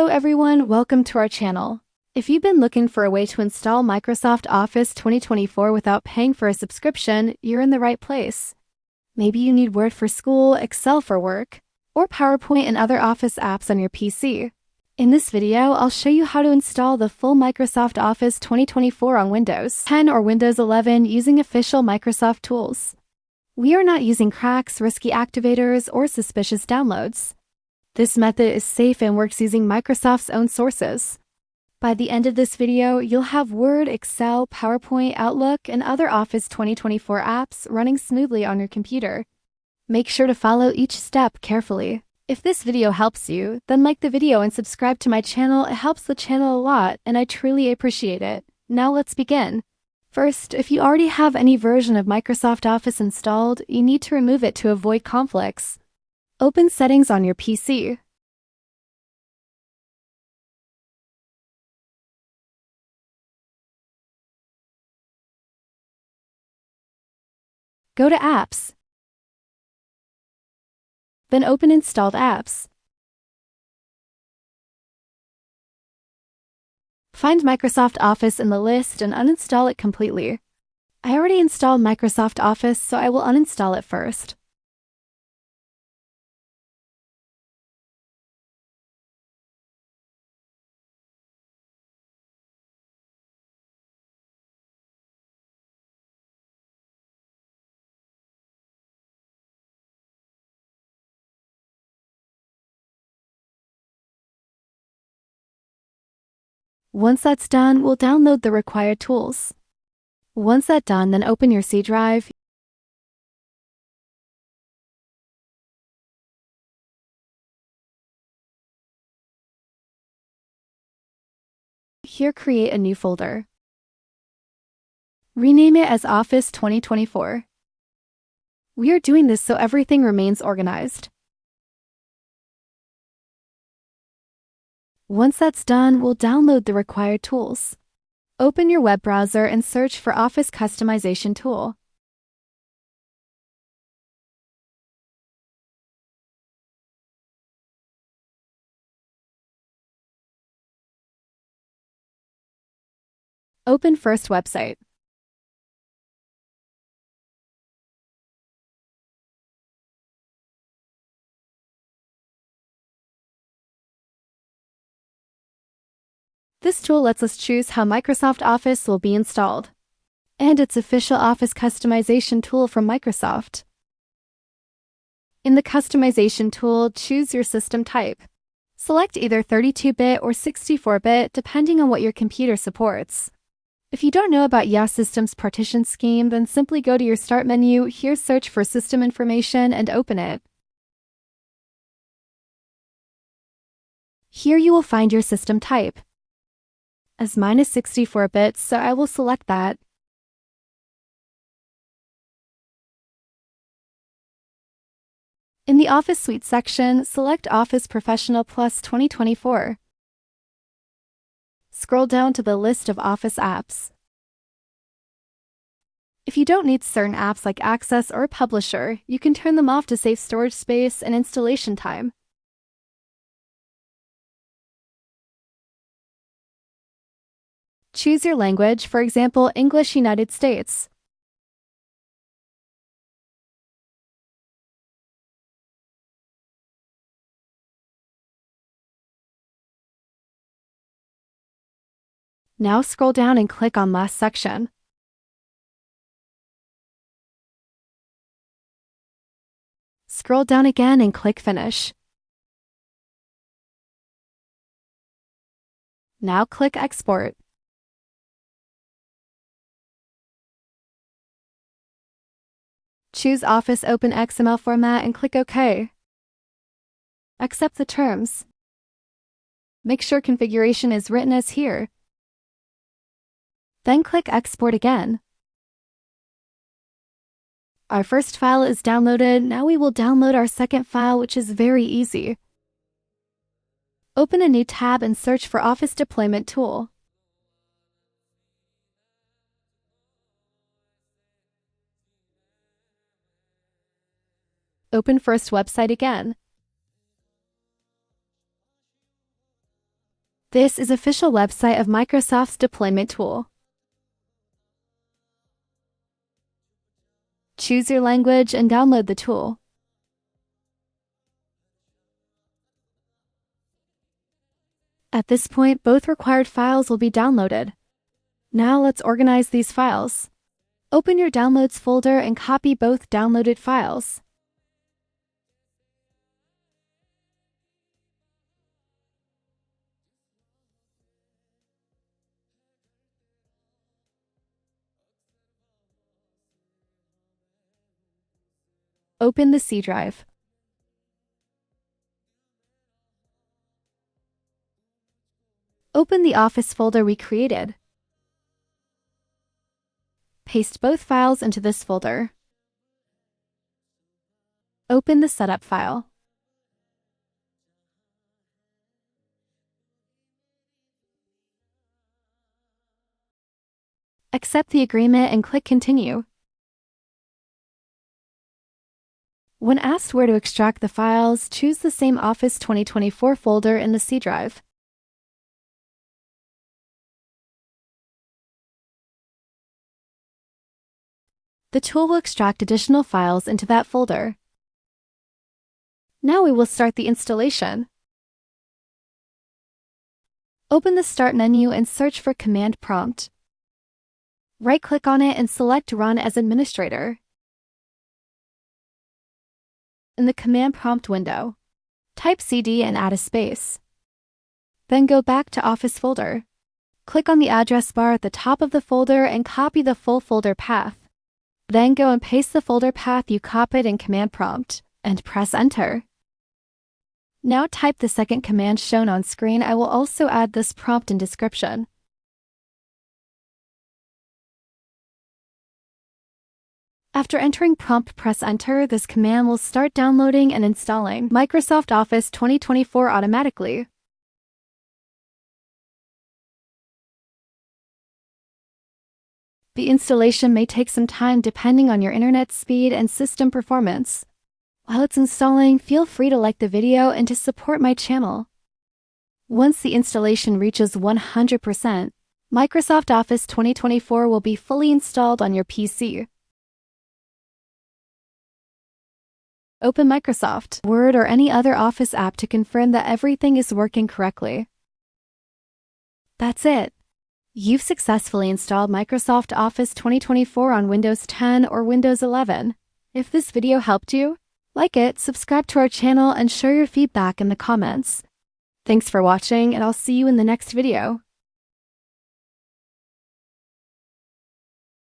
Hello everyone, welcome to our channel. If you've been looking for a way to install Microsoft Office 2024 without paying for a subscription, you're in the right place. Maybe you need Word for school, Excel for work, or PowerPoint and other Office apps on your PC. In this video, I'll show you how to install the full Microsoft Office 2024 on Windows 10 or Windows 11 using official Microsoft tools. We are not using cracks, risky activators, or suspicious downloads. This method is safe and works using Microsoft's own sources. By the end of this video, you'll have Word, Excel, PowerPoint, Outlook, and other Office 2024 apps running smoothly on your computer. Make sure to follow each step carefully. If this video helps you, then like the video and subscribe to my channel. It helps the channel a lot, and I truly appreciate it. Now let's begin. First, if you already have any version of Microsoft Office installed, you need to remove it to avoid conflicts. Open Settings on your PC. Go to Apps. Then open Installed Apps. Find Microsoft Office in the list and uninstall it completely. I already installed Microsoft Office, so I will uninstall it first. Once that's done, we'll download the required tools. Once that's done, then open your C drive. Here, create a new folder. Rename it as Office 2024. We are doing this so everything remains organized. Once that's done, we'll download the required tools. Open your web browser and search for Office Customization Tool. Open First Website. This tool lets us choose how Microsoft Office will be installed, and it's official Office customization tool from Microsoft. In the customization tool, choose your system type. Select either 32-bit or 64-bit depending on what your computer supports. If you don't know about YAS System's partition scheme, then simply go to your Start menu, here search for System Information and open it. Here you will find your system type. As mine is 64 bits, so I will select that. In the Office Suite section, select Office Professional Plus 2024. Scroll down to the list of Office apps. If you don't need certain apps like Access or Publisher, you can turn them off to save storage space and installation time. Choose your language, for example, English United States. Now scroll down and click on Last section. Scroll down again and click Finish. Now click Export. Choose Office Open.xml format and click OK. Accept the terms. Make sure configuration is written as here. Then click Export again. Our first file is downloaded. Now we will download our second file, which is very easy. Open a new tab and search for Office Deployment Tool. Open First Website again. This is official website of Microsoft's deployment tool. Choose your language and download the tool. At this point, both required files will be downloaded. Now let's organize these files. Open your Downloads folder and copy both downloaded files. Open the C drive. Open the Office folder we created. Paste both files into this folder. Open the setup file. Accept the agreement and click Continue. When asked where to extract the files, choose the same Office 2024 folder in the C drive. The tool will extract additional files into that folder. Now we will start the installation. Open the Start menu and search for Command Prompt. Right-click on it and select Run as Administrator. In the Command Prompt window, type CD and add a space. Then go back to Office folder. Click on the address bar at the top of the folder and copy the full folder path. Then go and paste the folder path you copied in Command Prompt, and press Enter. Now type the second command shown on screen. I will also add this prompt in description. After entering prompt, press Enter. This command will start downloading and installing Microsoft Office 2024 automatically. The installation may take some time depending on your internet speed and system performance. While it's installing, feel free to like the video and to support my channel. Once the installation reaches 100%, Microsoft Office 2024 will be fully installed on your PC. Open Microsoft Word or any other Office app to confirm that everything is working correctly. That's it. You've successfully installed Microsoft Office 2024 on Windows 10 or Windows 11. If this video helped you, like it, subscribe to our channel, and share your feedback in the comments. Thanks for watching, and I'll see you in the next video.